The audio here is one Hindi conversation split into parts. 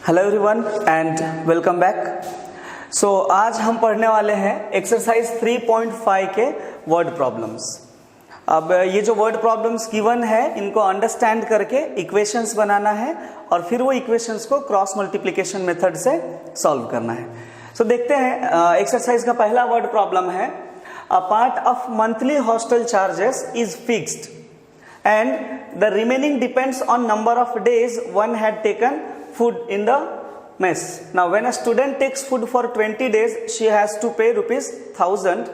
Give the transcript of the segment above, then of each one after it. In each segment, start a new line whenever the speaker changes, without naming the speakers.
Hello everyone and welcome back. So आज हम पढ़ने वाले हैं एक्सरसाइज 3.5 के वर्ड प्रॉब्लम्स। अब ये जो वर्ड प्रॉब्लम्स गिवन है इनको अंडरस्टैंड करके इक्वेशंस बनाना है और फिर वो इक्वेशंस को क्रॉस मल्टीप्लिकेशन मेथड से सॉल्व करना है। सो देखते हैं एक्सरसाइज का पहला वर्ड प्रॉब्लम है a part of monthly hostel charges is fixed and the remaining depends on number of days one had taken food in the mess. Now when a student takes food for 20 days she has to pay rupees 1000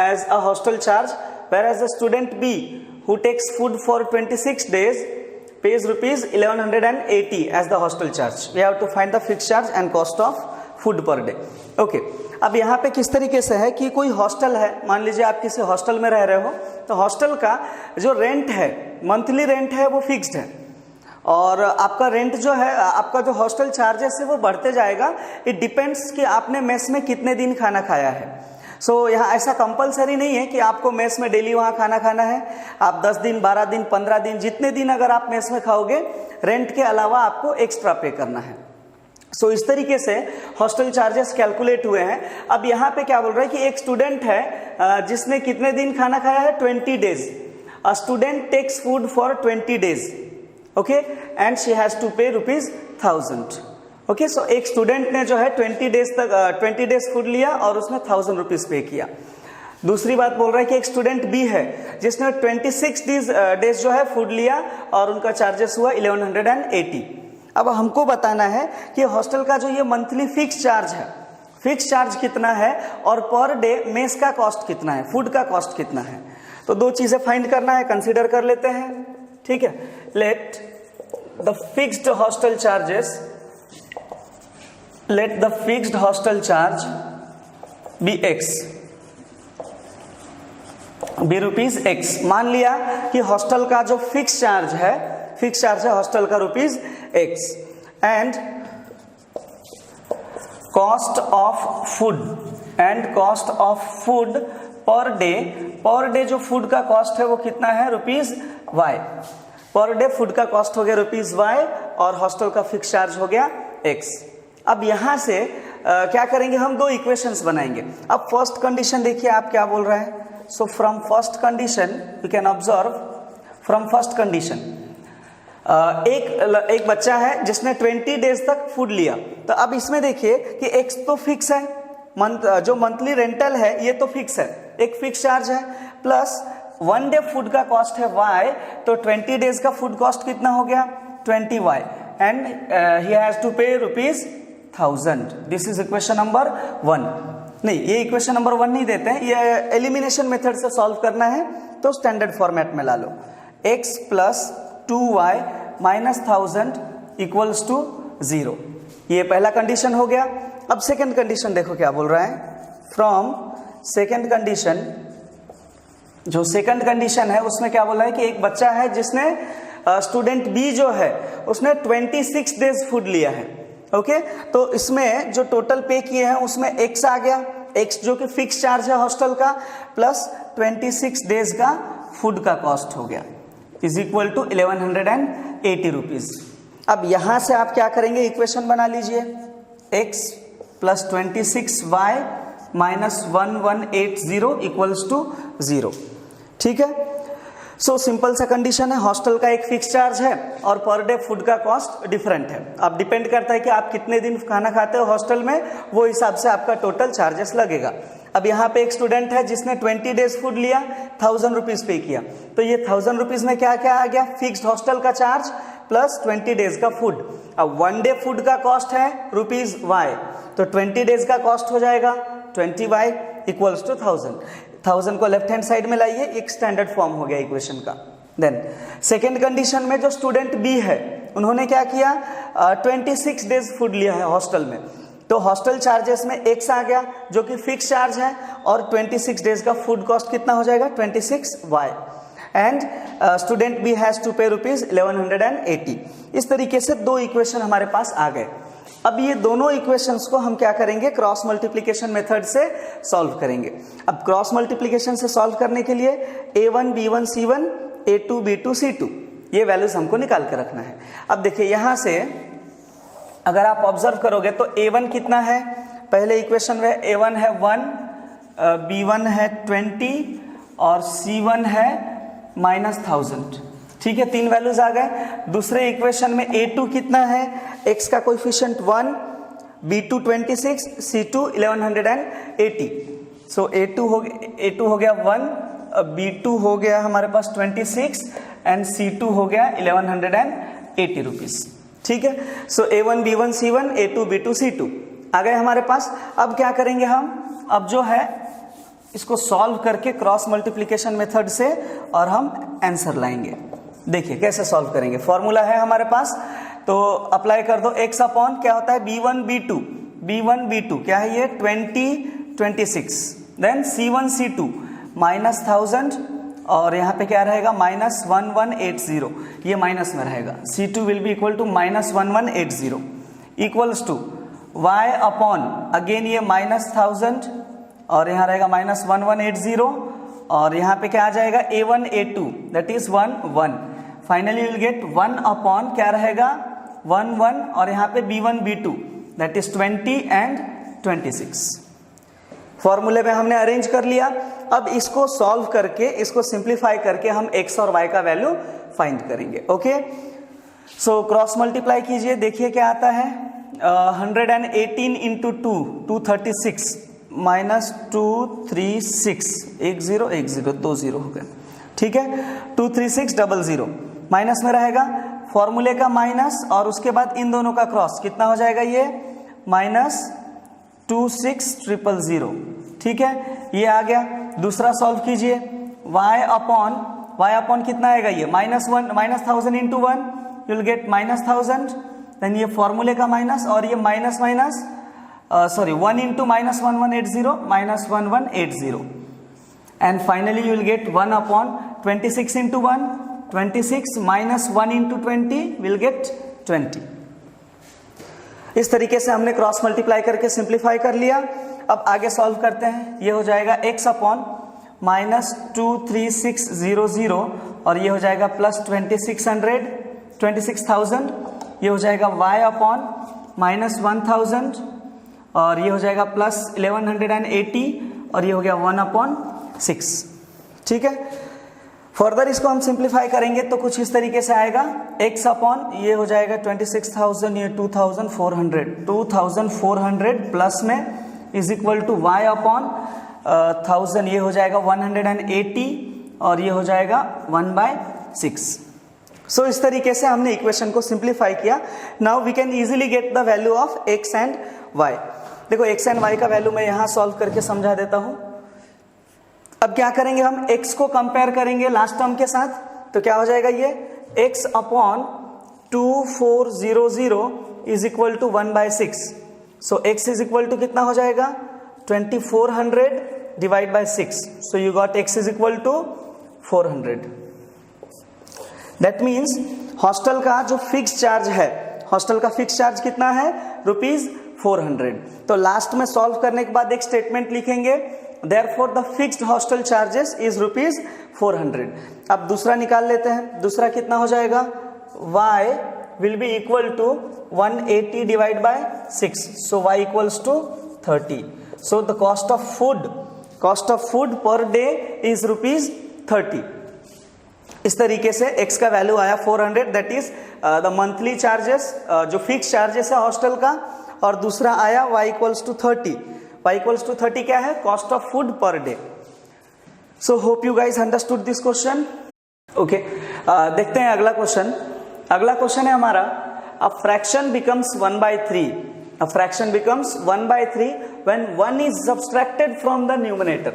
as a hostel charge, whereas the student B who takes food for 26 days pays rupees 1180 as the hostel charge. We have to find the fixed charge and cost of food per day. Okay, अब यहाँ पे किस तरीके से है कि कोई हॉस्टल है, मान लीजिए आप किसी हॉस्टल में रह रहे हो तो हॉस्टल का जो रेंट है, मंथली रेंट है वो फिक्स्ड है और आपका रेंट जो है, आपका जो हॉस्टल चार्जेस है वो बढ़ते जाएगा। इट डिपेंड्स कि आपने मेस में कितने दिन खाना खाया है। सो यहाँ ऐसा कंपलसरी नहीं है कि आपको मेस में डेली वहाँ खाना खाना है। आप 10 दिन 12 दिन 15 दिन जितने दिन अगर आप मेस में खाओगे रेंट के अलावा आपको एक्स्ट्रा पे करना है। सो इस तरीके से हॉस्टल चार्जेस कैलकुलेट हुए हैं। अब यहाँ पे क्या बोल रहा है कि एक स्टूडेंट है जिसने कितने दिन खाना खाया है, 20 days. A student takes food for 20 days, okay, and she has to pay rupees 1000। Okay, so एक स्टूडेंट ने जो है 20 डेज फूड लिया और उसने 1000 रुपीज पे किया। दूसरी बात बोल रहा है कि एक स्टूडेंट बी है जिसने 26 डेज जो है फूड लिया और उनका चार्जेस हुआ 1180। अब हमको बताना है कि हॉस्टल का जो ये मंथली फिक्स चार्ज है, फिक्स चार्ज कितना है और पर डे मेस का कॉस्ट कितना है, फूड का कॉस्ट कितना है। तो दो चीजें फाइंड करना है, कंसीडर कर लेते हैं। ठीक है, let the fixed hostel charges, let the fixed hostel charge be x, be rupees x. मान लिया कि हॉस्टल का जो फिक्स चार्ज है, फिक्स चार्ज है हॉस्टल का rupees x, and cost of food, and cost of food per day, per day जो फूड का कॉस्ट है वो कितना है, rupees y. Per day food का कॉस्ट हो गया रुपीज वाई और हॉस्टल का फिक्स चार्ज हो गया एक्स। अब यहां से क्या करेंगे, हम दो इक्वेशंस बनाएंगे। अब फर्स्ट कंडीशन देखिए आप क्या बोल रहे हैं। So from first condition you can observe, from first condition एक बच्चा है जिसने 20 डेज तक फूड लिया। तो अब इसमें देखिए कि एक्स तो फिक्स है, जो मंथली रेंटल है ये तो फिक्स है, एक फिक्स चार्ज है, प्लस 1 डे फूड का कॉस्ट है वाई। तो 20 डेज का फूड कॉस्ट कितना हो गया, 20 y, and he has to pay rupees 1000। This is equation number 1। नहीं, ये इक्वेशन नंबर 1 नहीं देते हैं, ये एलिमिनेशन मेथड से सॉल्व करना है तो स्टैंडर्ड फॉर्मेट में ला लो। x plus 2y minus 1000 equals to 0। ये पहला कंडीशन हो गया। अब सेकंड कंडीशन देखो क्या बोल रहा है। फ्रॉम सेकंड कंडीशन, जो सेकंड कंडीशन है उसमें क्या बोल रहा है कि एक बच्चा है जिसने स्टूडेंट बी जो है उसने 26 डेज फूड लिया है। ओके, तो इसमें जो टोटल पे किए हैं उसमें x आ गया, x जो कि फिक्स चार्ज है हॉस्टल का, प्लस 26 डेज का फूड का कॉस्ट हो गया, इज इक्वल टू 1180 रुपीज। अब यहां से आप क्या करेंगे, इक्वेशन बना लीजिए, x plus 26y minus 1180 equals to 0। ठीक है, सो सिंपल सा कंडीशन है, हॉस्टल का एक फिक्स चार्ज है और पर डे फूड का कॉस्ट डिफरेंट है। अब डिपेंड करता है कि आप कितने दिन खाना खाते हो हॉस्टल में, वो हिसाब से आपका टोटल चार्जेस लगेगा। अब यहाँ पे एक स्टूडेंट है जिसने 20 डेज फूड लिया, 1000 रुपीज पे किया। तो ये 1000 रुपीज में क्या क्या आ गया, फिक्स्ड हॉस्टल का चार्ज प्लस 20 डेज का फूड। अब 1 डे फूड का कॉस्ट है रुपीज वाई, तो 20 डेज का कॉस्ट हो जाएगा 20 वाई इक्वल्स टू 1000 को लेफ्ट हैंड साइड में लाइए, एक स्टैंडर्ड फॉर्म हो गया इक्वेशन का। देन सेकेंड कंडीशन में जो स्टूडेंट बी है उन्होंने क्या किया, 26 डेज फूड लिया है हॉस्टल में, तो हॉस्टल चार्जेस में x आ गया जो कि फिक्स चार्ज है और 26 डेज का फूड कॉस्ट कितना हो जाएगा, 26y, and student B has to pay rupees 1180। इस तरीके से दो इक्वेशन हमारे पास आ गए। अब ये दोनों इक्वेशंस को हम क्या करेंगे, क्रॉस मल्टीप्लिकेशन मेथड से सॉल्व करेंगे। अब क्रॉस मल्टीप्लिकेशन से सॉल्व करने के लिए a1 b1 c1 a2 b2 c2 ये वैल्यूज हमको निकाल कर रखना है। अब देखिए यहां से अगर आप ऑब्जर्व करोगे तो a1 कितना है, पहले इक्वेशन में a1 है 1, b1 है 20 और c1 है -1000। ठीक है, 3 वैल्यूज आ गए। दूसरे इक्वेशन में a2 कितना है, x का कोएफिशिएंट 1, b2 26, c2 1180। सो a2 हो गया 1, b2 हो गया हमारे पास 26 एंड c2 हो गया 1180 रुपीज। ठीक है, सो a1 b1 c1 a2 b2 c2 आ गए हमारे पास। अब क्या करेंगे हम, अब जो है इसको सॉल्व करके क्रॉस मल्टीप्लिकेशन मेथड से और हम आंसर लाएंगे। देखिए कैसे सॉल्व करेंगे। फॉर्मूला है हमारे पास, तो अप्लाई कर दो। x अपॉन क्या होता है b1 b2 क्या है ये 20 26, देन c1 c2 -1000 और यहाँ पे क्या रहेगा -1180, ये माइनस में रहेगा। c2 will be equal to -1180 equals to y upon again ये -1000 और यहाँ रहेगा -1180 और यहाँ पे क्या आ जाएगा a1 a2 that is 1 finally will get 1 upon क्या रहेगा 1 और यहाँ पे b1 b2 that is 20 and 26। फॉर्मूले में हमने अरेंज कर लिया। अब इसको सॉल्व करके, इसको सिंप्लीफाई करके हम x और y का वैल्यू फाइंड करेंगे। ओके, सो क्रॉस मल्टीप्लाई कीजिए, देखिए क्या आता है। 118 इंटू 2 236 -236 10 2 0 हो गया। ठीक है, 23600 माइनस में रहेगा, फॉर्मूले का माइनस और उसके बाद इन दोनों का क्रॉस कितना हो जाएगा ये -26000। ठीक है, ये आ गया। दूसरा सॉल्व कीजिए, y अपॉन कितना आएगा ये -1000 into 1 you will get -1000, then ये फॉर्मूले का माइनस और ये minus 1 into -1180 and finally you will get 1 upon 26 into 1 26 -1 into 20 will get 20। इस तरीके से हमने क्रॉस मल्टीप्लाई करके सिंप्लीफाई कर लिया। अब आगे सॉल्व करते हैं। ये हो जाएगा x अपॉन -23600 और ये हो जाएगा +26,000। ये हो जाएगा y अपॉन -1000 और ये हो जाएगा +1180 और ये हो गया 1/6। ठीक है, फर्दर इसको हम सिंप्लीफाई करेंगे तो कुछ इस तरीके से आएगा। x अपॉन ये हो जाएगा 26,000, ये 2400 प्लस में is equal to y upon 1000, ये हो जाएगा 180 और ये हो जाएगा 1/6। सो इस तरीके से हमने इक्वेशन को सिंप्लीफाई किया। Now we can easily get the value of x and y। देखो x एंड y का वैल्यू मैं यहां सॉल्व करके समझा देता हूं। अब क्या करेंगे, हम x को कंपेयर करेंगे लास्ट टर्म के साथ, तो क्या हो जाएगा ये x upon 2400 is equal to 1/6। So x is equal to कितना हो जाएगा 2400 divide by 6। So you got x is equal to 400। That means hostel का जो फिक्स चार्ज है, हॉस्टल का फिक्स चार्ज कितना है ₹400। तो लास्ट में सॉल्व करने के बाद एक स्टेटमेंट लिखेंगे, therefore the fixed hostel charges is ₹400। अब दूसरा निकाल लेते हैं। दूसरा कितना हो जाएगा, y will be equal to 180 divided by 6, so y equals to 30. So the cost of food per day is ₹30. इस तरीके से x का वैल्यू आया 400, that is the monthly charges, जो फिक्स चार्जेस है हॉस्टल का। और दूसरा आया y equals to 30. y equals to 30 क्या है, cost of food per day. So hope you guys understood this question. Okay, देखते हैं अगला क्वेश्चन। अगला क्वेश्चन है हमारा, a fraction becomes 1/3। A fraction becomes 1/3 when 1 is subtracted from the numerator.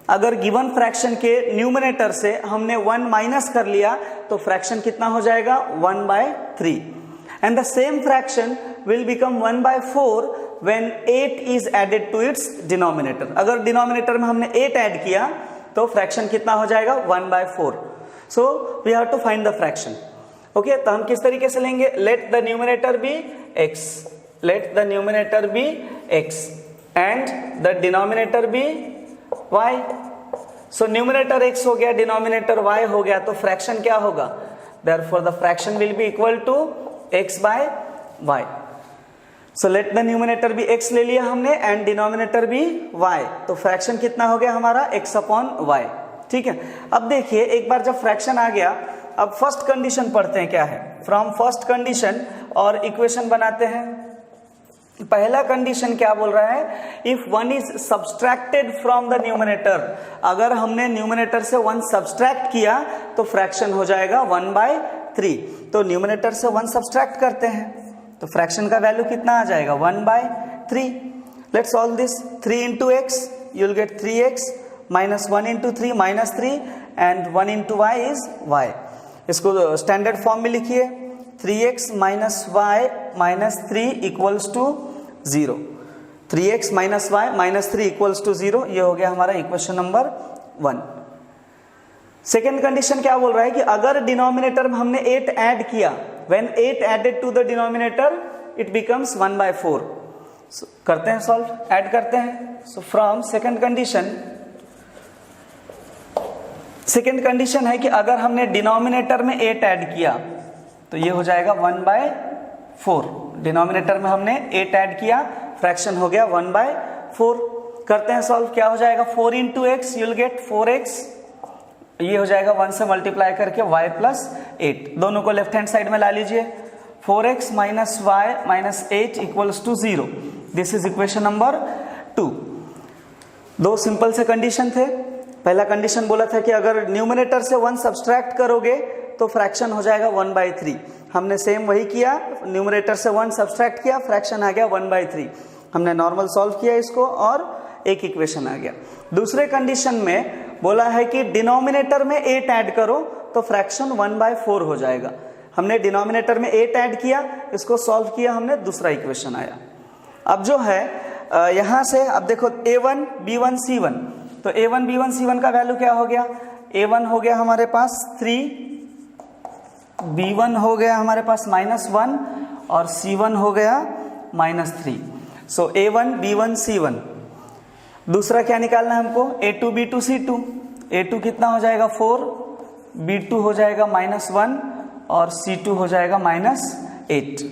अगर गिवन फ्रैक्शन के न्यूमरेटर से हमने 1 माइनस कर लिया तो फ्रैक्शन कितना हो जाएगा 1/3। And the same fraction will become 1/4 when 8 is added to its denominator. अगर डिनोमिनेटर में हमने 8 ऐड किया तो फ्रैक्शन कितना हो जाएगा 1/4। So we have to find the fraction. Okay, तो हम किस तरीके से लेंगे, let the numerator be x, let the numerator be x and the denominator be y। So numerator x हो गया, डिनोमिनेटर y हो गया, तो फ्रैक्शन क्या होगा, therefore the fraction will be equal to x by y। So let the numerator भी x ले लिया हमने एंड डिनोमिनेटर भी y, तो फ्रैक्शन कितना हो गया हमारा x अपॉन y। ठीक है, अब देखिए एक बार जब फ्रैक्शन आ गया, अब फर्स्ट कंडीशन पढ़ते हैं क्या है। फ्रॉम फर्स्ट कंडीशन और इक्वेशन बनाते हैं। पहला कंडीशन क्या बोल रहा है, if one is subtracted from the numerator, अगर हमने न्यूमिनेटर से वन सब्सट्रैक्ट किया तो फ्रैक्शन हो जाएगा 1/3। तो न्यूमिनेटर से 1 सब्सट्रैक्ट करते हैं तो फ्रैक्शन का वैल्यू कितना आ जाएगा 1/3। Let's solve this, 3 into x you will get 3x minus 1 into 3 minus 3 and 1 into y is y। इसको स्टैंडर्ड फॉर्म में लिखिए, 3x minus y minus 3 equals to 0। 3x minus y minus 3 equals to 0, ये हो गया हमारा इक्वेशन नंबर 1। सेकेंड कंडीशन क्या बोल रहा है कि अगर डिनोमिनेटर में हमने 8 ऐड किया, when 8 added to the denominator it becomes 1/4। करते हैं सॉल्व, ऐड करते हैं। सो फ्रॉम सेकेंड कंडीशन है कि अगर हमने डिनोमिनेटर में 8 ऐड किया तो ये हो जाएगा 1/4। डिनोमिनेटर में हमने 8 ऐड किया, फ्रैक्शन हो गया 1/4। करते हैं सॉल्व, क्या हो जाएगा 4 into x you will gate 4x, ये हो जाएगा 1 से मल्टीप्लाई करके y प्लस 8, दोनों को लेफ्ट हैंड साइड में ला लीजिए। 4x minus y minus 8 equals to 0, this is equation number 2। दो सिंपल से कंडीशन थे। पहला कंडीशन बोला था कि अगर न्यूमिनेटर से 1 सब्सट्रैक्ट करोगे तो फ्रैक्शन हो जाएगा 1/3। हमने सेम वही किया, न्यूमिनेटर से 1 सब्सट्रैक्ट किया, फ्रैक्शन आ गया 1/3। हमने नॉर्मल सॉल्व किया इसको और एक इक्वेशन आ गया। दूसरे कंडीशन में बोला है कि डिनोमिनेटर में 8 ऐड करो तो फ्रैक्शन 1/4 हो जाएगा। हमने डिनोमिनेटर में 8 ऐड किया, इसको सॉल्व किया हमने, दूसरा इक्वेशन आया। अब जो है यहां से अब देखो a1 b1 c1, तो a1 b1 c1 का वैल्यू क्या हो गया, a1 हो गया हमारे पास 3, b1 हो गया हमारे पास -1 और c1 हो गया -3। सो a1 b1 c1। दूसरा क्या निकालना है हमको, a2 b2 c2। a2 कितना हो जाएगा 4, b2 हो जाएगा -1 और c2 हो जाएगा -8।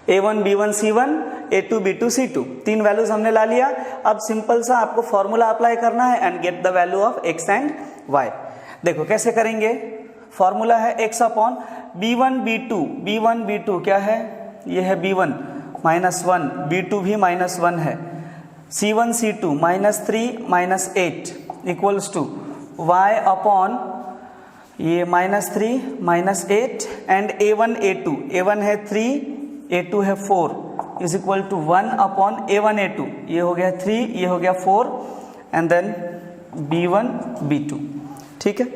a1 b1 c1, a2 b2 c2, तीन वैल्यूज हमने ला लिया। अब सिंपल सा आपको फॉर्मूला अप्लाई करना है and gate the value of x and y। देखो कैसे करेंगे, फॉर्मूला है x अपॉन b1 b2 क्या है, ये है b1 -1, b2 भी -1 है, c1 c2 -3 -8 equals to y upon ये -3 -8 एंड a1 a1 है 3, a2 है 4 is equal to 1 upon a1 a2, ये हो गया 3, ये हो गया 4 एंड देन b1 b2। ठीक है,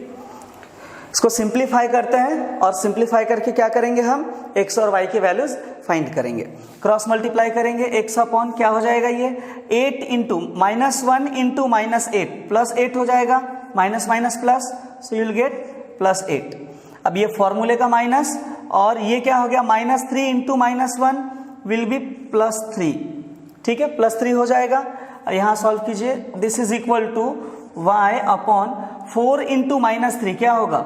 इसको सिंप्लीफाई करते हैं और सिंप्लीफाई करके क्या करेंगे, हम x और y की वैल्यूज फाइंड करेंगे। क्रॉस मल्टीप्लाई करेंगे, x अपॉन क्या हो जाएगा, ये 8 इंटू -1 इंटू -8 प्लस 8 हो जाएगा, minus minus plus, so you will gate +8। अब ये फॉर्मूले का माइनस और ये क्या हो गया -3 इंटू -1 विल बी +3। ठीक है, +3 हो जाएगा। यहां सॉल्व कीजिए, this is equal to y upon 4 into -3 क्या होगा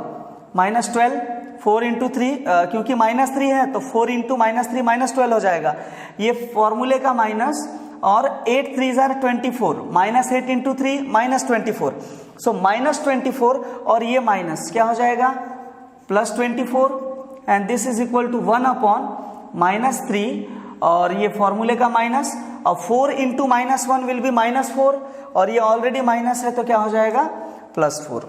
-12, 4 इंटू 3 क्योंकि -3 है तो 4 इंटू -3 -12 हो जाएगा। ये फॉर्मूले का माइनस और 8 3 are 24, -8 इंटू 3 -24, सो -24 और ये माइनस क्या हो जाएगा +24 and this is equal to 1 upon -3 और ये फॉर्मूले का माइनस और 4 इंटू -1 विल बी -4 और ये ऑलरेडी माइनस है तो क्या हो जाएगा +4।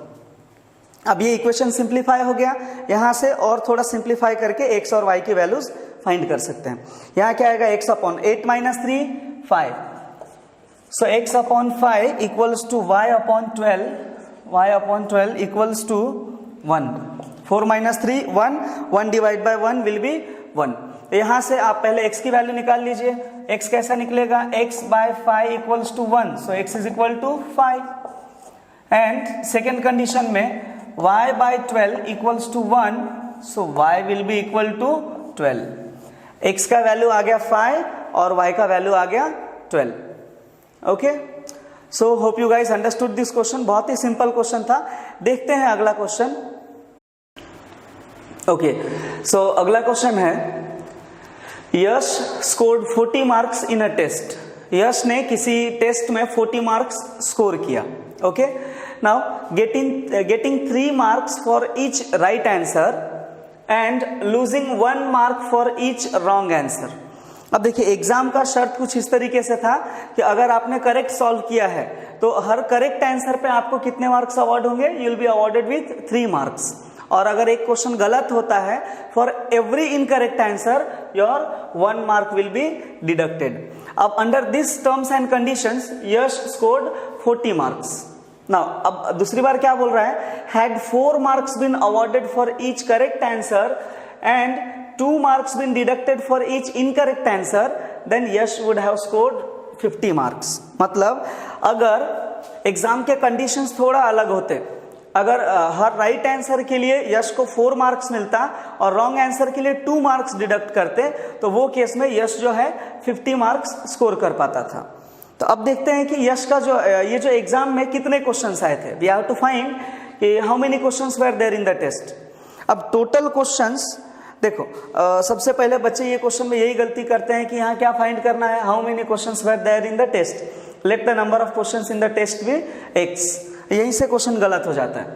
अब ये इक्वेशन सिंप्लीफाई हो गया। यहां से और थोड़ा सिंप्लीफाई करके x और y की वैल्यूज फाइंड कर सकते हैं। यहां क्या आएगा, x upon 8 -3 5, so x upon 5 equals to y upon 12 equals to 1, 4 -3 1 divide by 1 will be 1। यहां से आप पहले x की वैल्यू निकाल लीजिए, x कैसा निकलेगा, x by 5 equals to 1, so x is equal to 5 and second condition में y by 12 equals to 1, so y will be equal to 12। x का वैल्यू आ गया 5 और y का वैल्यू आ गया 12। Okay, so hope you guys understood this question. बहुत ही सिंपल क्वेश्चन था। देखते हैं अगला क्वेश्चन। ओके, सो अगला क्वेश्चन है Yash scored 40 marks in a test. Yash ने किसी टेस्ट में 40 मार्क्स स्कोर किया। Okay, now getting 3 marks for each right answer and losing 1 mark for each wrong answer. अब देखिए एग्जाम का शर्त कुछ इस तरीके से था कि अगर आपने करेक्ट सॉल्व किया है तो हर करेक्ट आंसर पे आपको कितने मार्क्स अवार्ड होंगे, you will be awarded with 3 marks. और अगर एक क्वेश्चन गलत होता है, for every incorrect answer your 1 mark will be deducted. अब under this terms and conditions Yash scored 40 marks. Now अब दूसरी बार क्या बोल रहा है, had 4 marks been awarded for each correct answer and 2 marks been deducted for each incorrect answer, then Yash would have scored 50 marks। मतलब अगर एग्जाम के कंडीशंस थोड़ा अलग होते, अगर हर राइट आंसर के लिए यश को 4 मार्क्स मिलता और रॉन्ग आंसर के लिए 2 मार्क्स डिडक्ट करते, तो वो केस में यश जो है 50 मार्क्स स्कोर कर पाता था। तो अब देखते हैं कि यश का जो ये जो एग्जाम में कितने क्वेश्चंस आए थे। वी हैव टू फाइंड कि how many questions were there in the test. अब टोटल क्वेश्चंस देखो, सबसे पहले बच्चे ये क्वेश्चन में यही गलती करते हैं कि यहाँ क्या फाइंड करना है, how many questions were there in the test, let the number of questions in the test be x। यहीं से क्वेश्चन गलत हो जाता है।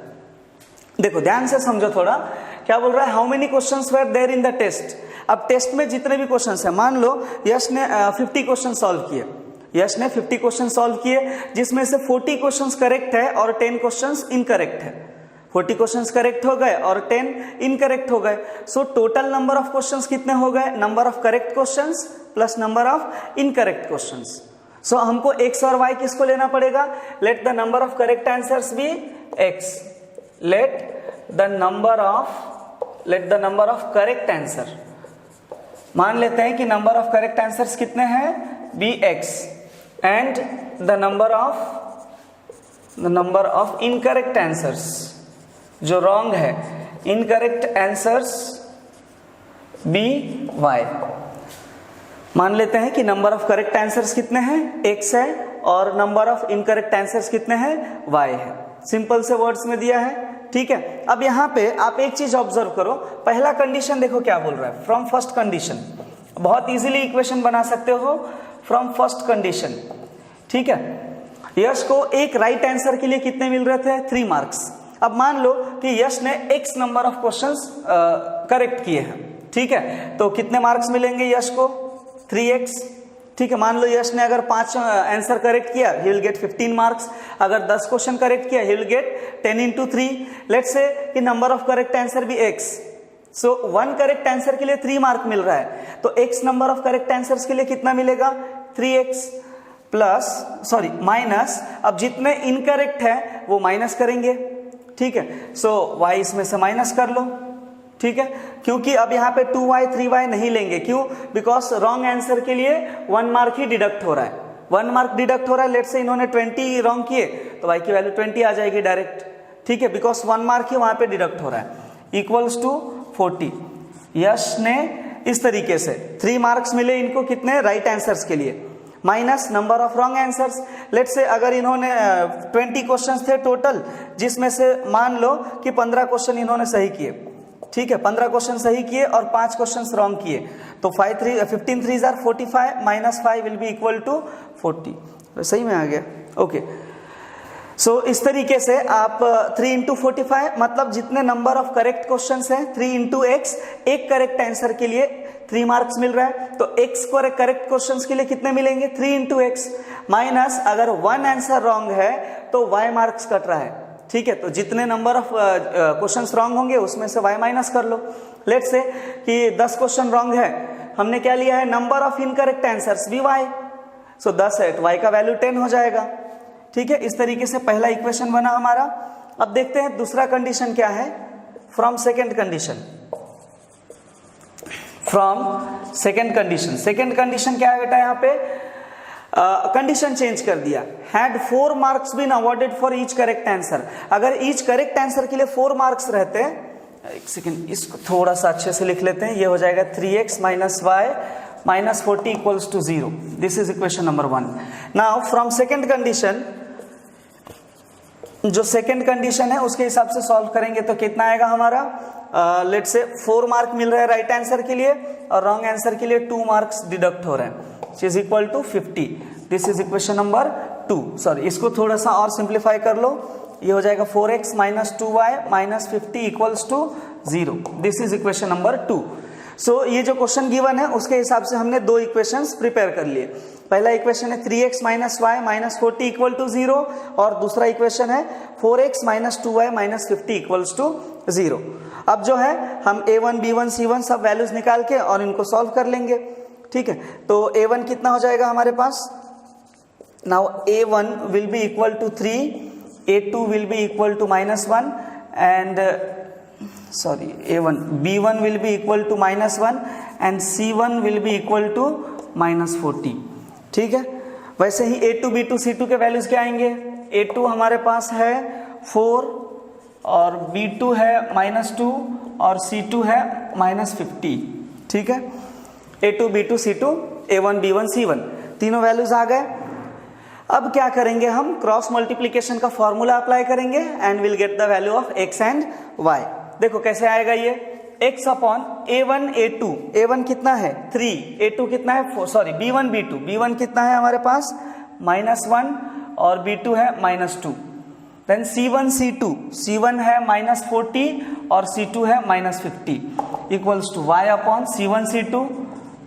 देखो ध्यान से समझो थोड़ा, क्या बोल रहा है, how many questions were there in the test. अब टेस्ट में जितने भी क्वेश्चंस है, मान लो यश ने 50 क्वेश्चन सॉल्व किए, यश ने 50 क्वेश्चन सॉल्व किए जिसमें से 40 क्वेश्चंस करेक्ट है और 10 क्वेश्चंस इनकरेक्ट है। 40 क्वेश्चंस करेक्ट हो गए और 10 इनकरेक्ट हो गए। So total number of questions कितने हो गए, number of correct questions plus number of incorrect questions. So हमको x और y किसको लेना पड़ेगा, let the number of correct answers be x, let the number of correct answer, मान लेते हैं कि नंबर ऑफ करेक्ट आंसर्स कितने हैं, be x, and the number of incorrect answers, जो रॉन्ग है, इनकरेक्ट आंसर्स बी वाई। मान लेते हैं कि नंबर ऑफ करेक्ट आंसर्स कितने हैं, x है, और नंबर ऑफ इनकरेक्ट आंसर्स कितने हैं, y है। सिंपल से वर्ड्स में दिया है, ठीक है। अब यहाँ पे आप एक चीज ऑब्जर्व करो, पहला कंडीशन देखो क्या बोल रहा है, फ्रॉम फर्स्ट कंडीशन। बहुत इजीली इक्वेशन बना सकते हो फ्रॉम फर्स्ट कंडीशन, ठीक है। यश को एक राइट आंसर के लिए कितने मिल रहे थे, 3 मार्क्स। अब मान लो कि यश ने x number of questions correct किए हैं, ठीक है, तो कितने मार्क्स मिलेंगे यश को, 3x, ठीक है। मान लो यश ने अगर 5 आंसर करेक्ट किया, ही विल गेट 15 मार्क्स। अगर 10 क्वेश्चन करेक्ट किया, he will get 10 into 3। Let's say कि नंबर ऑफ करेक्ट आंसर भी x, सो 1 करेक्ट आंसर के लिए 3 मार्क मिल रहा है, तो x number of correct answers के लिए कितना मिलेगा, 3x प्लस माइनस, अब जितने इनकरेक्ट है वो माइनस करेंगे, ठीक है। सो y इसमें से माइनस कर लो, ठीक है, क्योंकि अब यहाँ पे 2y 3y नहीं लेंगे, क्यों, बिकॉज रॉन्ग आंसर के लिए 1 मार्क ही डिडक्ट हो रहा है, 1 मार्क डिडक्ट हो रहा है। लेट से इन्होंने 20 रॉन्ग किए तो y की वैल्यू 20 आ जाएगी डायरेक्ट, ठीक है, बिकॉज 1 मार्क ही वहां पे डिडक्ट हो रहा है, इक्वल्स टू 40। यश ने इस तरीके से 3 मार्क्स मिले इनको कितने, राइट आंसर्स के लिए, minus number of wrong answers. Let से अगर इन्होंने 20 क्वेश्चंस थे टोटल, जिसमें से मान लो कि 15 क्वेश्चन इन्होंने सही किए, ठीक है, 15 क्वेश्चन सही किए और 5 क्वेश्चन रॉन्ग किए, तो 15 3s are 45 minus 5 will be equal to 40। सही में आ गया, ओके। सो इस तरीके से आप 3 into 45 मतलब जितने नंबर ऑफ करेक्ट क्वेश्चंस हैं 3 into x, एक करेक्ट आंसर के लिए 3 मार्क्स मिल रहा है, तो x को करेक्ट क्वेश्चंस के लिए कितने मिलेंगे, 3 into x, माइनस अगर 1 आंसर रॉन्ग है तो y मार्क्स कट रहा है, ठीक है, तो जितने नंबर ऑफ क्वेश्चंस रॉन्ग होंगे उसमें से y माइनस कर लो। लेट्स से कि 10 क्वेश्चन रॉन्ग है, हमने क्या लिया है, नंबर ऑफ इनकरेक्ट आंसर्स भी y, सो 10 है तो y का वैल्यू 10 हो जाएगा, ठीक है। इस तरीके से पहला इक्वेशन बना हमारा। अब देखते हैं दूसरा कंडीशन क्या है, from second condition. From second condition, second condition क्या है बेटा, यहाँ पे कंडीशन चेंज कर दिया, had 4 marks been awarded for each correct answer. अगर ईच करेक्ट आंसर के लिए 4 मार्क्स रहते, एक सेकेंड इसको थोड़ा सा अच्छे से लिख लेते हैं, ये हो जाएगा 3x minus y minus 40 equals to 0। This is equation number 1। Now from second condition, जो सेकंड कंडीशन है उसके हिसाब से सॉल्व करेंगे तो कितना आएगा हमारा, लेट से 4 मार्क मिल रहा है राइट आंसर के लिए और रॉन्ग आंसर के लिए 2 मार्क्स डिडक्ट हो रहे हैं, which is equal to 50. This is equation number 2. Sorry, इसको थोड़ा सा और सिंप्लीफाई कर लो, ये हो जाएगा 4x minus 2y minus 50 equals to 0. This is equation number 2. So ये जो क्वेश्चन गिवन है उसके हिसाब से हमने 2 इक्वेशंस प्रिपेयर कर लिए. पहला इक्वेशन है 3x minus y minus 40 equal to 0 और दूसरा इक्वेशन है 4x minus 2y minus 50 equals to 0. अब जो है हम a1 b1 c1 सब वैल्यूज निकाल के और इनको सॉल्व कर लेंगे. ठीक है, तो a1 कितना हो जाएगा हमारे पास, now a1 will be equal to 3, a2 will be equal to -1 and sorry a1 b1 will be equal to -1 and c1 will be equal to -40. ठीक है, वैसे ही a2 b2 c2 के वैल्यूज क्या आएंगे, a2 हमारे पास है 4 और b2 है -2 और c2 है -50. ठीक है, a2 b2 c2 a1 b1 c1 तीनों वैल्यूज आ गए. अब क्या करेंगे, हम क्रॉस मल्टीप्लीकेशन का फॉर्मूला अप्लाई करेंगे and will get the value of x and y. देखो कैसे आएगा ये, x upon a1 a2, a1 कितना है 3, a2 कितना है 4, सॉरी b1 b2, b1 कितना है हमारे पास -1 और b2 है -2. देन c1 c2, c1 है -40 और c2 है -50 equals to y upon c1 c2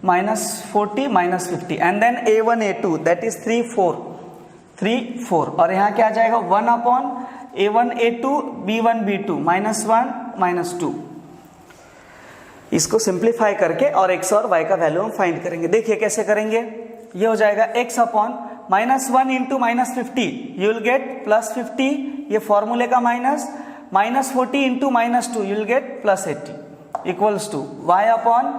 -40 -50 and then a1 a2 that is 3 4 और यहाँ क्या आ जाएगा 1 upon a1 a2 b1 b2 -1 -2. इसको सिंप्लीफाई करके और x और y का वैल्यू हम फाइंड करेंगे. देखिए कैसे करेंगे, ये हो जाएगा x upon -1 into -50 you will get +50, ये फॉर्मूले का -40 into -2 you will get +80 equals to y upon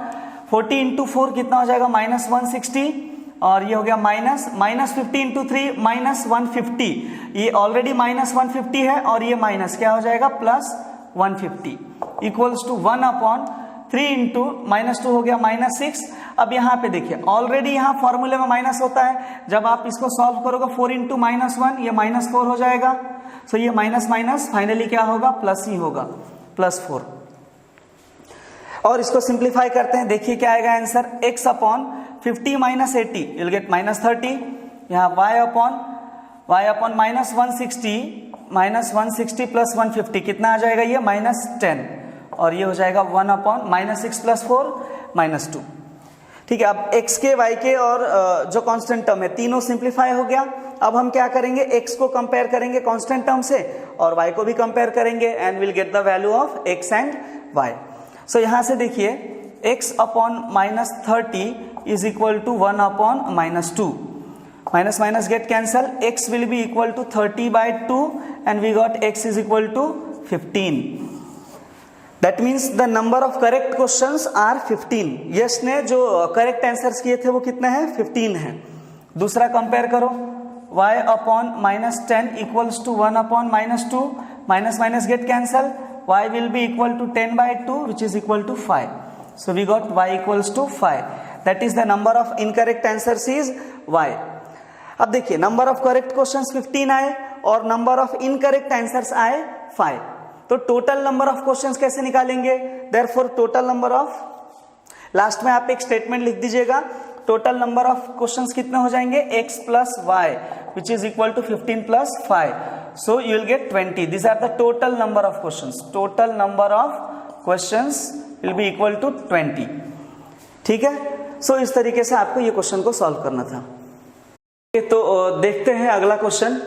40 into 4 कितना हो जाएगा -160 और ये हो गया -50 इंटू 3 -150, ये ऑलरेडी -150 है और ये माइनस क्या हो जाएगा +150 इक्वल्स टू 1 अपॉन 3 इंटू -2 हो गया -6. अब यहाँ पे देखिए ऑलरेडी यहाँ फॉर्मूले में माइनस होता है, जब आप इसको सॉल्व करोगे 4 इंटू -1 ये -4 हो जाएगा. सो ये माइनस माइनस फाइनली क्या होगा प्लस ही होगा, +4. और इसको सिंप्लीफाई करते हैं, देखिए क्या आएगा answer, x upon 50 -80 you'll get -30. यहाँ y अपॉन -160 प्लस 150 कितना आ जाएगा ये -10 और ये हो जाएगा 1 अपॉन -6 प्लस 4 -2. ठीक है, अब x के y के और जो कांस्टेंट टर्म है तीनों सिंप्लीफाई हो गया. अब हम क्या करेंगे, x को कंपेयर करेंगे कांस्टेंट टर्म से और y को भी कंपेयर करेंगे and will get the value of x and y. सो यहाँ से देखिए x upon -30 is equal to 1 upon -2. Minus minus get cancel. X will be equal to 30 by 2 and we got x is equal to 15. That means the number of correct questions are 15. Yes ने जो करेक्ट आंसर्स किए थे वो कितने हैं 15 हैं. दूसरा कंपेयर करो, y अपॉन -10 equals to 1 upon -2. Minus minus get cancel, y will be equal to 10 by 2 which is equal to 5. So we got y equals to 5. That is the number of incorrect answers is y. अब देखिए नंबर ऑफ करेक्ट क्वेश्चंस 15 आए और नंबर ऑफ इनकरेक्ट आंसर्स आए 5. तो टोटल नंबर ऑफ क्वेश्चंस कैसे निकालेंगे, therefore total number of, last में आप एक स्टेटमेंट लिख दीजिएगा, टोटल नंबर ऑफ क्वेश्चंस कितने हो जाएंगे x plus y which is equal to 15 plus 5. So you will get 20. These are the total number of questions. Total number of questions will be equal to 20. ठीक है, सो इस तरीके से आपको ये क्वेश्चन को सॉल्व करना था. तो देखते हैं अगला क्वेश्चन.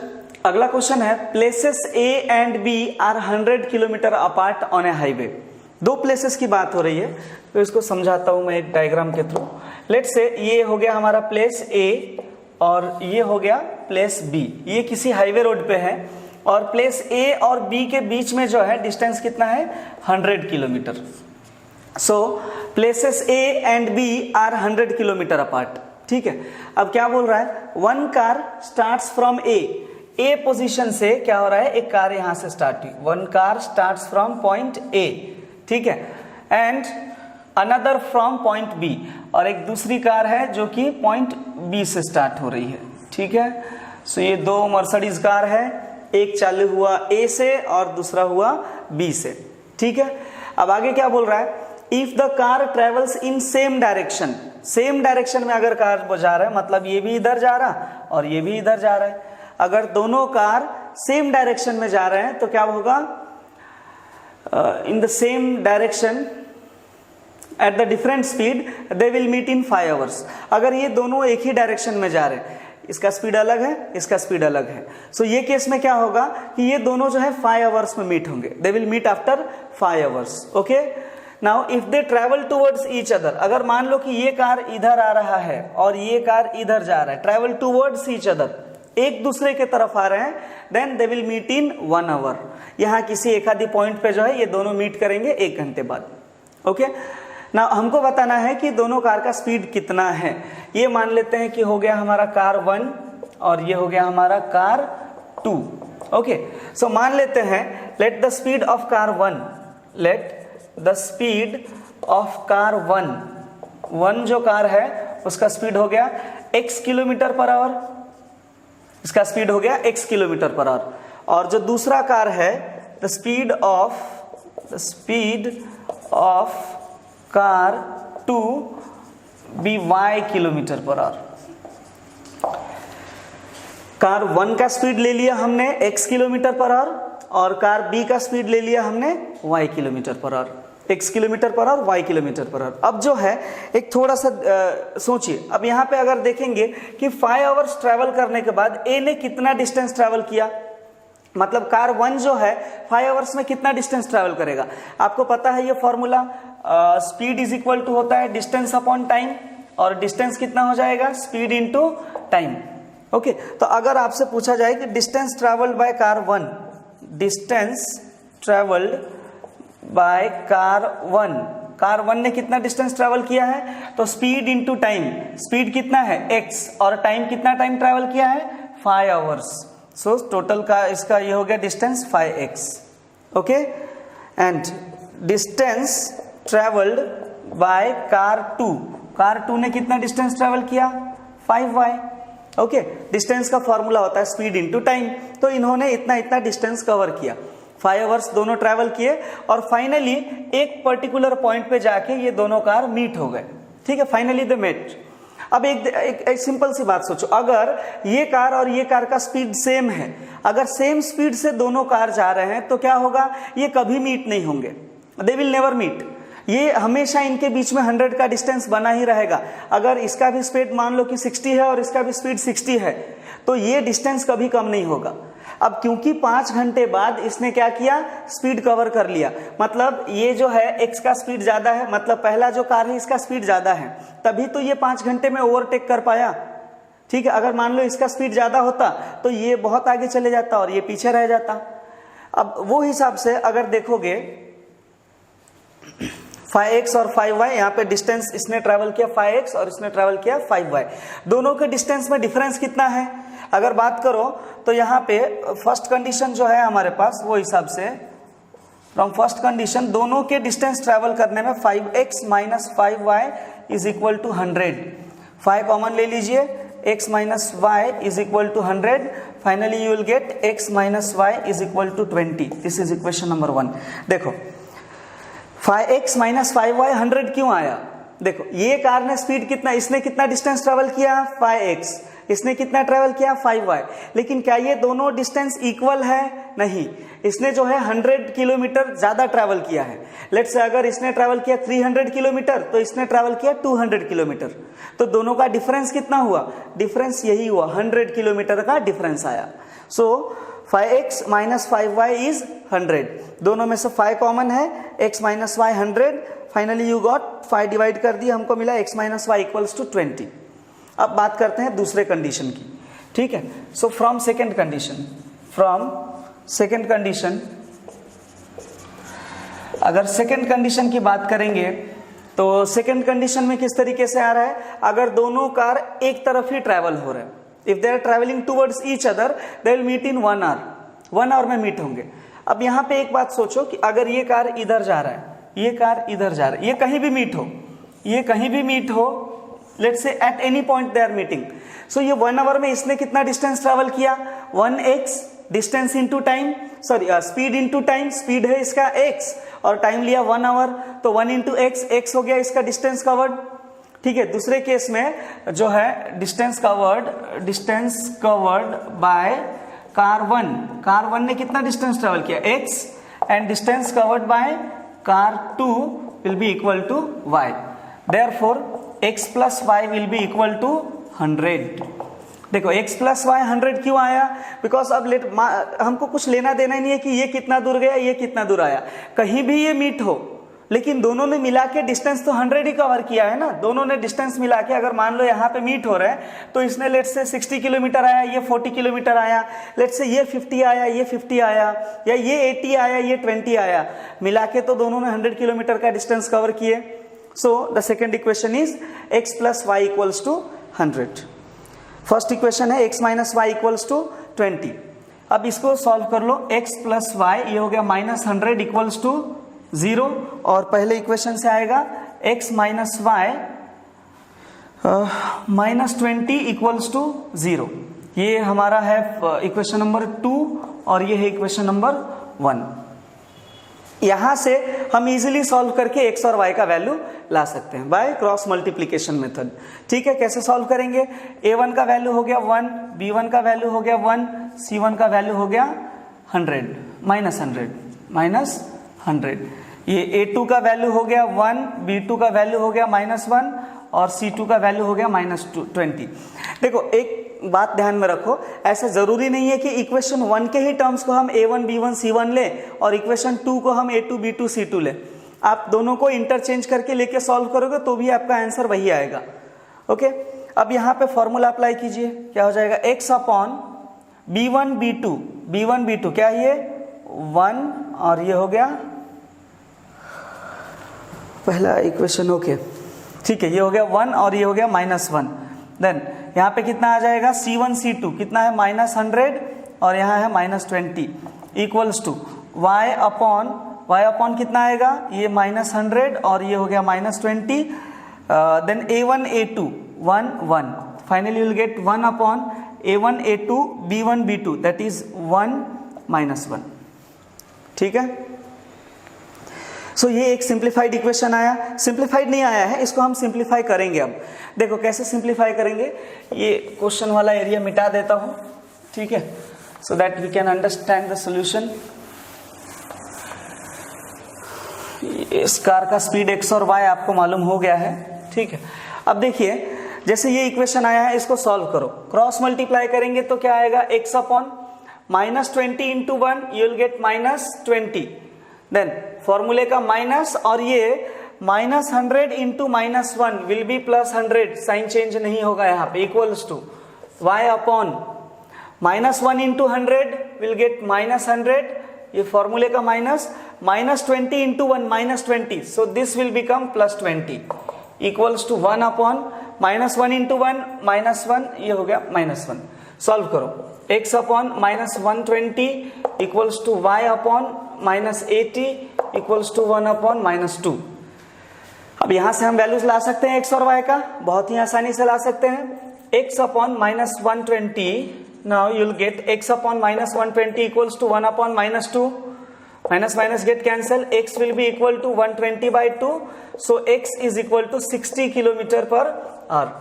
अगला क्वेश्चन है places A and B are 100 kilometre apart on a highway. दो प्लेसेस की बात हो रही है तो इसको समझाता हूं मैं एक डायग्राम के थ्रू. लेट्स से ये हो गया हमारा प्लेस A और ये हो गया प्लेस B. ये किसी हाईवे रोड पे है और प्लेस A और B के बीच में जो है डिस्टेंस कितना है 100 kilometre. So places A and B are 100 kilometre apart. ठीक है, अब क्या बोल रहा है, one car starts from A position से क्या हो रहा है, एक कार यहां से स्टार्ट हुई, one car starts from point A. ठीक है, and another from point B, और एक दूसरी कार है जो कि पॉइंट B से स्टार्ट हो रही है. ठीक है, सो ये दो मर्सिडीज कार है, एक चालू हुआ A से और दूसरा हुआ B से. ठीक है, अब आगे क्या बोल रहा है, if the car travels in same direction, same direction में अगर कार जा रहा है, मतलब ये भी इधर जा रहा और ये भी इधर जा रहा है, अगर दोनों कार सेम डायरेक्शन में जा रहे हैं तो क्या होगा, in the same direction at the different speed they will meet in 5 hours. अगर ये दोनों एक ही डायरेक्शन में जा रहे हैं, इसका स्पीड अलग है, इसका स्पीड अलग है, सो ये केस में क्या होगा कि ये दोनों जो है 5 आवर्स में मीट होंगे, they will meet after 5 hours. Okay, now if they travel towards each other, अगर मान लो कि ये कार इधर आ रहा है और ये कार इधर जा रहा है, ट्रेवल टुवर्ड्स ईच अदर, एक दूसरे के तरफ आ रहे हैं, then they will meet in 1 hour. यहाँ किसी एक आधी पॉइंट पे जो है ये दोनों मीट करेंगे 1 घंटे बाद। ओके, ना हमको बताना है कि दोनों कार का स्पीड कितना है। ये मान लेते हैं कि हो गया हमारा कार 1 और ये हो गया हमारा कार 2। ओके, सो मान लेते हैं let the speed of car 1, let the speed of car 1 जो कार है उसका स्पीड हो गया x किलोमीटर पर आवर, इसका स्पीड हो गया x किलोमीटर पर आवर। और जो दूसरा कार है the speed of car 2 be y kilometre per hour. Car 1 का स्पीड ले लिया हमने x किलोमीटर पर आवर और कार B का स्पीड ले लिया हमने y kilometre per hour, x kilometre per hour, y kilometre per hour. अब जो है एक थोड़ा सा सोचिए, अब यहाँ पे अगर देखेंगे कि 5 आवर्स ट्रैवल करने के बाद A ने कितना डिस्टेंस ट्रैवल किया, मतलब कार 1 जो है 5 आवर्स में कितना डिस्टेंस ट्रैवल करेगा। आपको पता है ये formula, speed is equal to होता है डिस्टेंस अपॉन टाइम, और डिस्टेंस कितना हो जाएगा, स्पीड इनटू टाइम। ओके, तो अगर आपसे पूछा जाए कि distance travelled by car 1, distance travelled by car 1 ने कितना डिस्टेंस ट्रैवल किया है, तो स्पीड इनटू टाइम, स्पीड कितना है x और टाइम कितना टाइम ट्रैवल किया है 5 आवर्स। सो टोटल का इसका ये हो गया distance 5x। Okay, and distance travelled bye car 2 ने कितना डिस्टेंस ट्रैवल किया 5y। ओके, डिस्टेंस का फॉर्मूला होता है स्पीड इनटू टाइम, तो इन्होंने इतना डिस्टेंस कवर किया, 5 आवर्स दोनों ट्रैवल किए और फाइनली एक पर्टिकुलर पॉइंट पे जाके ये दोनों कार मीट हो गए। ठीक है, फाइनली दे मेट। अब एक सिंपल सी बात सोचो, अगर ये कार और ये कार का स्पीड सेम है, अगर सेम स्पीड से दोनों कार जा रहे हैं तो क्या होगा, ये कभी मीट नहीं होंगे, दे विल नेवर मीट। ये हमेशा इनके बीच में 100 का डिस्टेंस बना ही रहेगा। अगर इसका भी स्पीड मान लो कि 60 है और इसका भी स्पीड 60 है तो ये डिस्टेंस कभी कम नहीं होगा। अब क्योंकि 5 घंटे बाद इसने क्या किया, स्पीड कवर कर लिया, मतलब ये जो है x का स्पीड ज्यादा है, मतलब पहला जो कार है इसका स्पीड ज्यादा है, तभी तो ये 5 घंटे में ओवरटेक कर पाया। ठीक है, अगर मान लो इसका स्पीड ज्यादा होता तो ये बहुत आगे चले जाता और ये पीछे रह जाता। अब वो हिसाब से अगर देखोगे 5x और 5y, यहाँ पे डिस्टेंस इसने ट्रैवल किया 5x और इसने ट्रैवल किया 5y, दोनों के डिस्टेंस में डिफरेंस कितना है अगर बात करो तो यहाँ पे फर्स्ट कंडीशन जो है हमारे पास वो हिसाब से फ्रॉम फर्स्ट कंडीशन दोनों के डिस्टेंस ट्रैवल करने में 5x minus 5y is equal to 100। 5 common ले लीजिए, x minus y is equal to 100, finally you will get x minus y is equal to 20। This is equation number 1। देखो 5x माइनस 5y 100 क्यों आया, देखो ये कार ने स्पीड कितना, इसने कितना डिस्टेंस ट्रेवल किया 5x, इसने कितना ट्रेवल किया 5y, लेकिन क्या ये दोनों डिस्टेंस इक्वल है, नहीं, इसने जो है 100 किलोमीटर ज्यादा ट्रेवल किया है। लेट्स से अगर इसने ट्रेवल किया 300 किलोमीटर तो इसने ट्रेवल किया 200 किलोमीटर, तो दोनों का डिफरेंस कितना हुआ, डिफरेंस यही हुआ 100 किलोमीटर का डिफरेंस आया। सो 5x माइनस 5y इज 100, दोनों में से 5 कॉमन है, x minus y 100, finally you got 5 divide कर दिया, हमको मिला x minus y equals to 20। अब बात करते हैं दूसरे कंडीशन की, ठीक है। सो फ्रॉम सेकेंड कंडीशन, अगर सेकेंड कंडीशन की बात करेंगे तो सेकेंड कंडीशन में किस तरीके से आ रहा है, अगर दोनों कार एक तरफ ही ट्रैवल हो रहे हैं, if they are travelling towards each other they will meet in 1 hour, 1 hour में मीट होंगे। अब यहाँ पे एक बात सोचो कि अगर ये कार इधर जा रहा है, ये कार इधर जा रहा है, ये कहीं भी मीट हो, ये कहीं भी मीट हो, let's say at any point they are meeting, so ये 1 आवर में इसने कितना डिस्टेंस ट्रैवल किया 1x distance into time, sorry speed into time, speed है इसका x और टाइम लिया 1 आवर, तो 1 इंटू एक्स, x हो गया इसका डिस्टेंस कवर्ड। ठीक है, दूसरे केस में जो है डिस्टेंस कवर्ड बाय कार 1 ने कितना डिस्टेंस ट्रेवल किया x, and distance covered by car 2 will be equal to y, therefore x plus y will be equal to 100। देखो x प्लस वाई 100 क्यों आया, बिकॉज अब हमको कुछ लेना देना नहीं है कि ये कितना दूर गया, ये कितना दूर आया, कहीं भी ये मीट हो, लेकिन दोनों ने मिला के डिस्टेंस तो 100 ही कवर किया है ना। दोनों ने डिस्टेंस मिला के, अगर मान लो यहाँ पे मीट हो रहा है तो इसने लेट्स से 60 किलोमीटर आया, ये 40 किलोमीटर आया, लेट्स से ये 50 आया, ये 50 आया, या ये 80 आया, ये 20 आया, मिला के तो दोनों ने 100 किलोमीटर का डिस्टेंस कवर किए। So the second equation is x plus y equals to 100। First equation है x minus y equals to 20। अब इसको सॉल्व कर लो, x प्लस वाई, ये हो गया -100 इक्वल्स टू 0, और पहले इक्वेशन से आएगा x minus y -20 equals to 0। ये हमारा है इक्वेशन नंबर 2 और ये है इक्वेशन नंबर 1। यहां से हम इजीली सॉल्व करके x और y का वैल्यू ला सकते हैं बाय क्रॉस मल्टीप्लिकेशन मेथड। ठीक है, कैसे सॉल्व करेंगे, a1 का वैल्यू हो गया 1, b1 का वैल्यू हो गया 1, c1 का वैल्यू हो गया 100 -100, ये a2 का वैल्यू हो गया 1, b2 का वैल्यू हो गया -1 और c2 का वैल्यू हो गया -20। देखो एक बात ध्यान में रखो, ऐसा जरूरी नहीं है कि इक्वेशन 1 के ही टर्म्स को हम a1 b1 c1 ले और इक्वेशन 2 को हम a2 b2 c2 ले। आप दोनों को इंटरचेंज करके लेके सॉल्व करोगे तो भी आपका आंसर वही आएगा। ओके, अब यहाँ पे फॉर्मूला अप्लाई कीजिए, क्या हो जाएगा, x अपॉन b1 b2 क्या ये 1 और ये हो गया पहला इक्वेशन। ओके ठीक है, ये हो गया 1 और ये हो गया -1। देन यहाँ पे कितना आ जाएगा, c1 c2 कितना है -100 और यहाँ है -20 इक्वल्स टू y अपॉन कितना आएगा, ये -100 और ये हो गया -20। Then a1 a2 1 finally will get 1 upon a1 a2 b1 b2 that is 1 -1। ठीक है, सो ये एक सिंप्लीफाइड इक्वेशन आया। सिंप्लीफाइड नहीं आया है, इसको हम सिंप्लीफाई करेंगे। अब देखो कैसे सिंप्लीफाई करेंगे, ये क्वेश्चन वाला एरिया मिटा देता हूं, ठीक है, so that we can understand the solution. इस कार का स्पीड x और y आपको मालूम हो गया है। ठीक है, अब देखिए जैसे ये इक्वेशन आया है इसको सॉल्व करो, क्रॉस मल्टीप्लाई करेंगे तो क्या आएगा, x upon -20 into 1 you will get -20। Then फॉर्मूले का माइनस और ये -100 into -1 will be +100, sign change नहीं होगा यहाँ पे, equals to y upon -1 into 100 will get -100, ये फॉर्मूले का -20 into 1 -20, so this will become +20 equals to 1 upon -1 into 1 -1, ये हो गया -1। सॉल्व करो, x upon -120 equals to y upon -80 equals to 1 upon -2। अब यहां से हम वैल्यूज ला सकते हैं x और y का, बहुत ही आसानी से ला सकते हैं। x upon -120, now you will get x upon -120 equals to 1 upon -2, minus get cancel, x will be equal to 120/2, so x is equal to 60 kilometre per hour.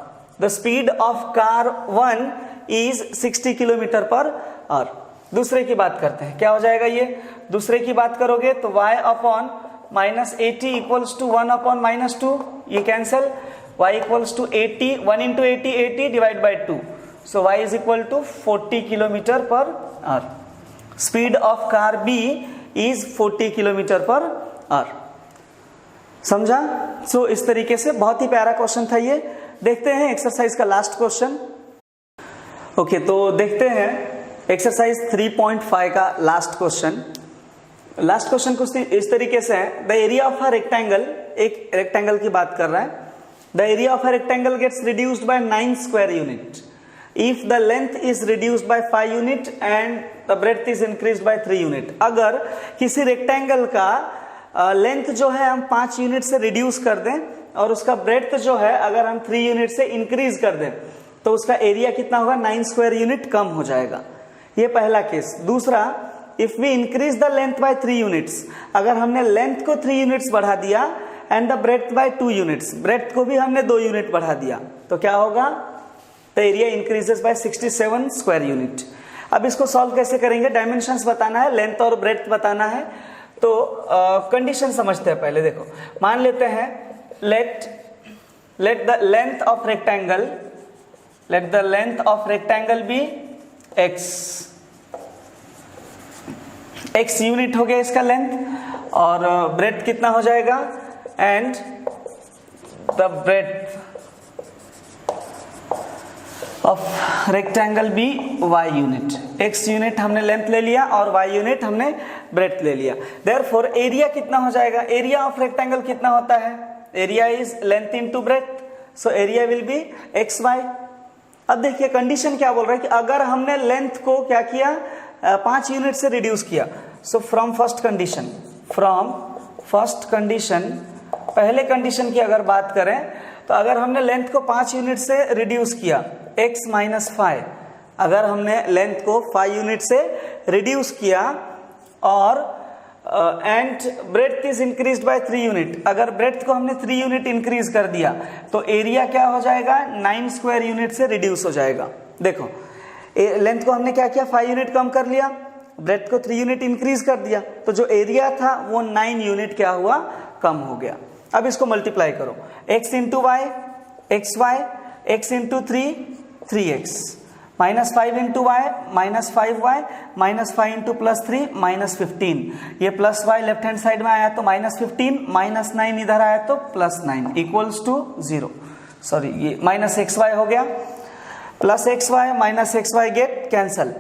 The speed of car 1 is 60 kilometre per hour. दूसरे की बात करते हैं, क्या हो जाएगा, ये दूसरे की बात करोगे तो y upon -80 equals to 1 upon -2, ये cancel, y equals to 80, 1 into 80 divide by 2, so y is equal to 40 kilometre per hour. Speed of car B is 40 kilometre per hour. समझा? सो इस तरीके से बहुत ही प्यारा क्वेश्चन था ये। देखते हैं एक्सरसाइज का लास्ट क्वेश्चन। ओके, तो देखते हैं एक्सरसाइज 3.5 का लास्ट क्वेश्चन। लास्ट क्वेश्चन कुछ इस तरीके से है, the area of a rectangle, एक रेक्टेंगल की बात कर रहा है, the area of a rectangle gets reduced by 9 square unit if the length is reduced by 5 unit and the breadth is increased by 3 unit. अगर किसी रेक्टेंगल का लेंथ जो है हम 5 यूनिट से रिड्यूस कर दें और उसका ब्रेड्थ जो है अगर हम 3 यूनिट से इंक्रीज कर दें तो उसका एरिया कितना होगा, 9 स्क्वायर यूनिट कम हो जाएगा। ये पहला केस। दूसरा, if we increase the length by 3 units, अगर हमने लेंथ को 3 यूनिट्स बढ़ा दिया and the breadth by 2 units, breadth को भी हमने 2 यूनिट बढ़ा दिया, तो क्या होगा? The area increases by 67 square unit. अब इसको सॉल्व कैसे करेंगे? डायमेंशंस बताना है, लेंथ और ब्रेड्थ बताना है। तो कंडीशन समझते हैं पहले। देखो, मान लेते हैं let the length of rectangle be x unit हो गया इसका लेंथ, और ब्रेड्थ कितना हो जाएगा, and the breadth of rectangle be y unit. x unit हमने लेंथ ले लिया और y यूनिट हमने ब्रेड्थ ले लिया। देयरफॉर एरिया कितना हो जाएगा? एरिया ऑफ रेक्टेंगल कितना होता है? Area is length into breadth, so area will be xy। अब देखिए कंडीशन क्या बोल रहा है कि अगर हमने लेंथ को क्या किया, 5 यूनिट से रिड्यूस किया। सो फ्रॉम फर्स्ट कंडीशन, पहले कंडीशन की अगर बात करें तो अगर हमने लेंथ को 5 यूनिट से रिड्यूस किया, x माइनस 5, अगर हमने लेंथ को 5 यूनिट से रिड्यूस किया और and breadth is increased by 3 unit, अगर ब्रेड्थ को हमने 3 यूनिट इंक्रीज कर दिया तो एरिया क्या हो जाएगा? 9 स्क्वायर यूनिट से रिड्यूस हो जाएगा। देखो, लेंथ को हमने क्या किया, 5 यूनिट कम कर लिया, ब्रेड्थ को 3 यूनिट इंक्रीज कर दिया, तो जो एरिया था वो 9 यूनिट क्या हुआ? कम हो गया। अब इसको मल्टीप्लाई करो, x into y xy, x into 3 3x, minus 5 into y minus 5y, minus 5 into plus 3 minus 15, ये plus y left hand side में आया तो माइनस 15, माइनस 9 इधर आया तो प्लस 9 इक्वल्स टू 0। सॉरी, ये माइनस xy हो गया, plus xy minus xy get cancel,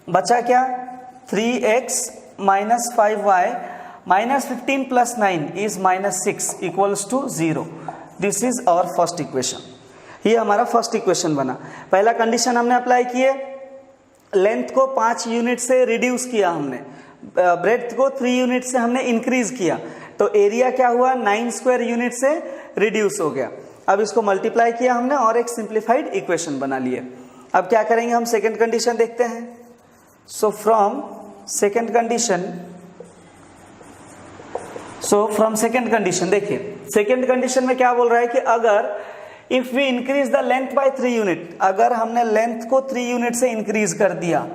बचा क्या? 3x minus 5y minus 15 plus 9 is minus 6 equals to 0। This is our first equation. ये हमारा फर्स्ट इक्वेशन बना। पहला कंडीशन हमने अप्लाई किए, लेंथ को 5 यूनिट से रिड्यूस किया हमने, ब्रेड्थ को 3 यूनिट से हमने इंक्रीज किया, तो एरिया क्या हुआ? 9 स्क्वायर यूनिट से रिड्यूस हो गया। अब इसको मल्टीप्लाई किया हमने और एक सिंप्लीफाइड इक्वेशन बना लिए। अब क्या करेंगे हम? सेकेंड कंडीशन देखते हैं। सो फ्रॉम सेकेंड कंडीशन देखिए, सेकेंड कंडीशन में क्या बोल रहा है कि अगर if we increase the length by 3 unit, अगर हमने लेंथ को 3 यूनिट से इंक्रीज कर दिया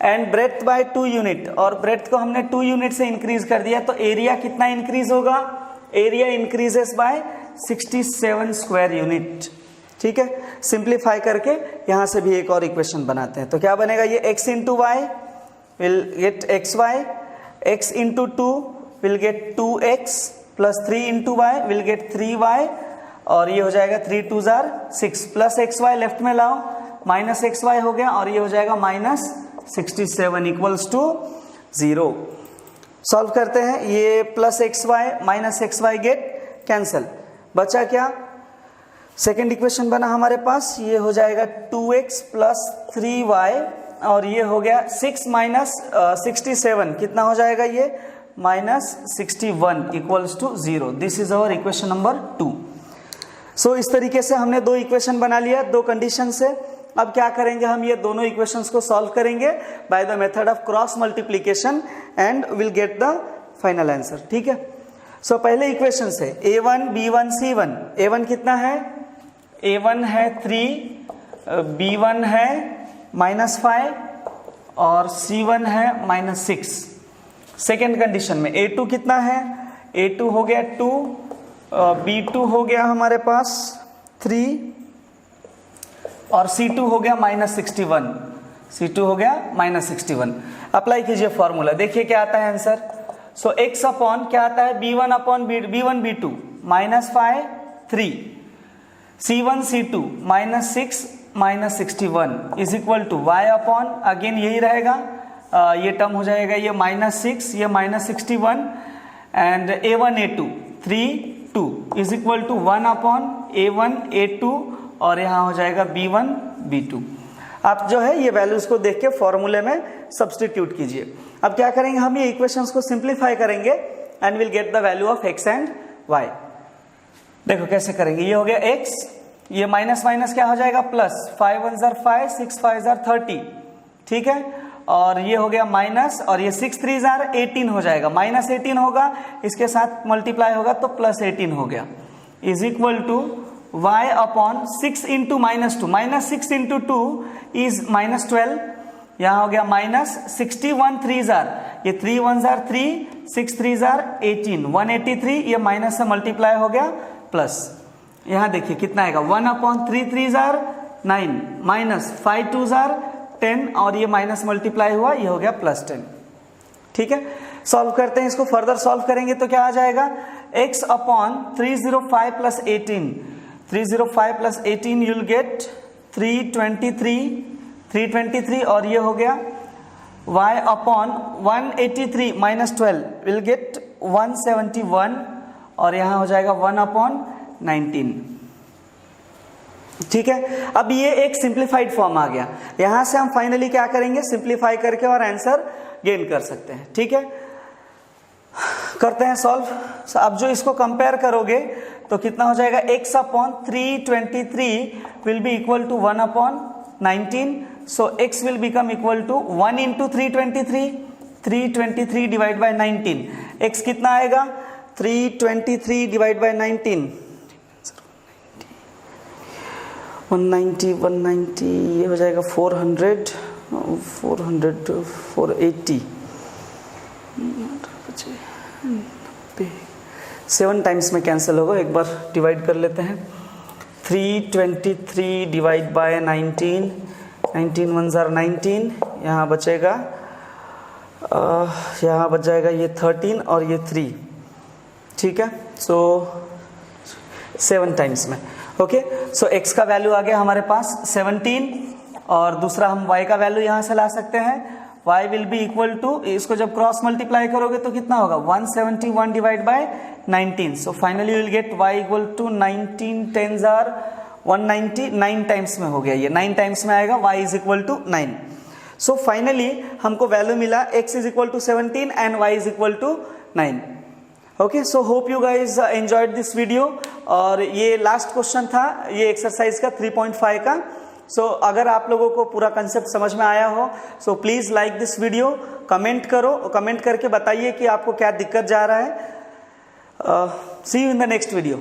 एंड ब्रेड्थ बाय 2 यूनिट, और ब्रेड्थ को हमने 2 यूनिट से इंक्रीज कर दिया, तो एरिया कितना इंक्रीज होगा? Area increases by 67 square unit. ठीक है, सिंप्लीफाई करके यहां से भी एक और इक्वेशन बनाते हैं। तो क्या बनेगा? ये x into y will get xy, x into 2 will get 2x plus 3 into y will get 3y, और ये हो जाएगा 3 2 जार 6, प्लस xy लेफ्ट में लाओ, माइनस xy हो गया, और ये हो जाएगा माइनस 67 इक्वल्स टू 0। सॉल्व करते हैं, ये plus xy minus xy get cancel, बचा क्या? सेकेंड इक्वेशन बना हमारे पास, ये हो जाएगा 2x प्लस 3y, और ये हो गया 6 माइनस 67, कितना हो जाएगा? ये minus 61 equals to 0। This is our equation number 2। So इस तरीके से हमने 2 इक्वेशन बना लिया 2 कंडीशन से। अब क्या करेंगे हम? ये दोनों इक्वेशंस को सॉल्व करेंगे by the method of cross multiplication and will get the final answer. ठीक है, सो पहले इक्वेशन से a1 b1 c1, a1 कितना है? a1 है 3, b1 है -5 और c1 है -6। सेकेंड कंडीशन में a2 कितना है? a2 हो गया 2, b2 हो गया हमारे पास 3 और c2 हो गया -61, c2 हो गया -61। अप्लाई कीजिए फॉर्मूला, देखिए क्या आता है आंसर। सो x अपॉन क्या आता है? b1 upon b1 b2 -5 3, c1 c2 -6 -61 is equal to y upon, again यही रहेगा, ये टर्म हो जाएगा ये -6, ये -61, and a1 a2 3 2 is equal to 1 upon a1 a2, और यहाँ हो जाएगा b1 b2। आप जो है ये वैल्यूज को देख के फॉर्मूले में सब्स्टिट्यूट कीजिए। अब क्या करेंगे हम? ये इक्वेशंस को सिंप्लीफाई करेंगे and will get the value of x and y। देखो कैसे करेंगे, ये हो गया x, ये माइनस माइनस क्या हो जाएगा? प्लस, 5 1 जार 5, 6 5 जार 30, ठीक है, और ये हो गया माइनस, और ये 6 3 18 हो जाएगा, माइनस 18 होगा, इसके साथ मल्टीप्लाई होगा तो प्लस 18 हो गया, is equal to y upon 6 into minus 2, minus 6 into 2 is minus 12, यहाँ हो गया माइनस 61 3 ये 3 1 3, 6 3 18, 183, ये माइनस से मल्टीप्लाई हो गया प्लस, यहाँ देखिए कितना आएगा 1 अपॉन 3 3 9, माइनस 5 2 10, और ये माइनस मल्टीप्लाई हुआ, ये हो गया प्लस 10। ठीक है, सॉल्व करते हैं इसको, फर्दर सॉल्व करेंगे तो क्या आ जाएगा, x upon 305 plus 18, 305 plus 18 you'll get 323, और ये हो गया y upon 183 minus 12 will get 171, और यहाँ हो जाएगा 1 अपॉन 19। ठीक है, अब ये एक सिंप्लीफाइड फॉर्म आ गया, यहां से हम फाइनली क्या करेंगे, सिंप्लीफाई करके और आंसर गेन कर सकते हैं। ठीक है, करते हैं सॉल्व। अब जो इसको कंपेयर करोगे तो कितना हो जाएगा, x upon 323 will be equal to 1 upon 19, so x will become equal to 1 into 323 divide by 19, x कितना आएगा 323 डिवाइड बाय 19, 190 ये हो जाएगा 400 480, 7 टाइम्स में कैंसिल होगा, एक बार डिवाइड कर लेते हैं, 323 डिवाइड बाय 19, 19 1 19, यहाँ बचेगा यहाँ बच जाएगा ये 13 और ये 3, ठीक है, सो 7 टाइम्स में। ओके, सो x का वैल्यू आ गया हमारे पास 17, और दूसरा हम y का वैल्यू यहाँ से ला सकते हैं, y will be equal to, इसको जब क्रॉस मल्टीप्लाई करोगे तो कितना होगा 171 divide by 19, so finally you will get y equal to 19 10 190, 9 times में हो गया, ये 9 टाइम्स में आएगा, y is equal to 9। So finally हमको वैल्यू मिला x is equal to 17 and y is equal to 9। Okay, so hope you guys enjoyed this video, और ये लास्ट क्वेश्चन था ये एक्सरसाइज का 3.5 का। सो अगर आप लोगों को पूरा कंसेप्ट समझ में आया हो, so please like this video, comment करो, कमेंट करके बताइए कि आपको क्या दिक्कत जा रहा है। See you in the next video.